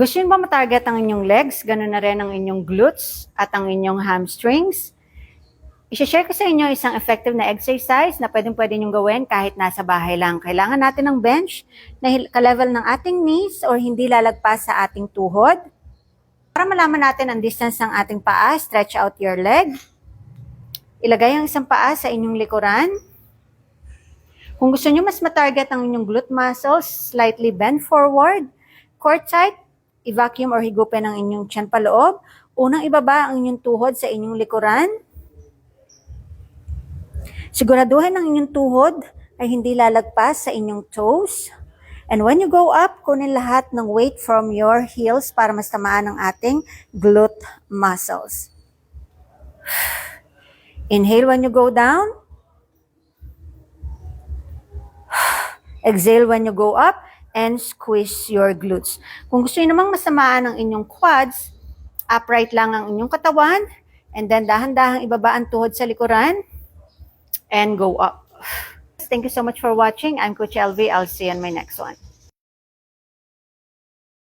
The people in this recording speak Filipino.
Gusto nyo ba matarget ang inyong legs, ganoon na rin ang inyong glutes at ang inyong hamstrings? I-share ko sa inyo isang effective na exercise na pwede nyong gawin kahit nasa bahay lang. Kailangan natin ng bench na ka-level ng ating knees or hindi lalagpas sa ating tuhod. Para malaman natin ang distance ng ating paa, stretch out your leg. Ilagay ang isang paa sa inyong likuran. Kung gusto nyo mas matarget ang inyong glute muscles, slightly bend forward, core tight, i-vacuum or higupin ang inyong tiyan paloob. Unang ibaba ang inyong tuhod sa inyong likuran. Siguraduhin ang inyong tuhod ay hindi lalagpas sa inyong toes. And when you go up, kunin lahat ng weight from your heels para mas tamaan ang ating glute muscles. Inhale when you go down. Exhale when you go up. And squeeze your glutes. Kung gusto niyo namang masamaan ang inyong quads, upright lang ang inyong katawan, and then dahan-dahang ibaba ang tuhod sa likuran, and go up. Thank you so much for watching. I'm Coach LV. I'll see you in my next one.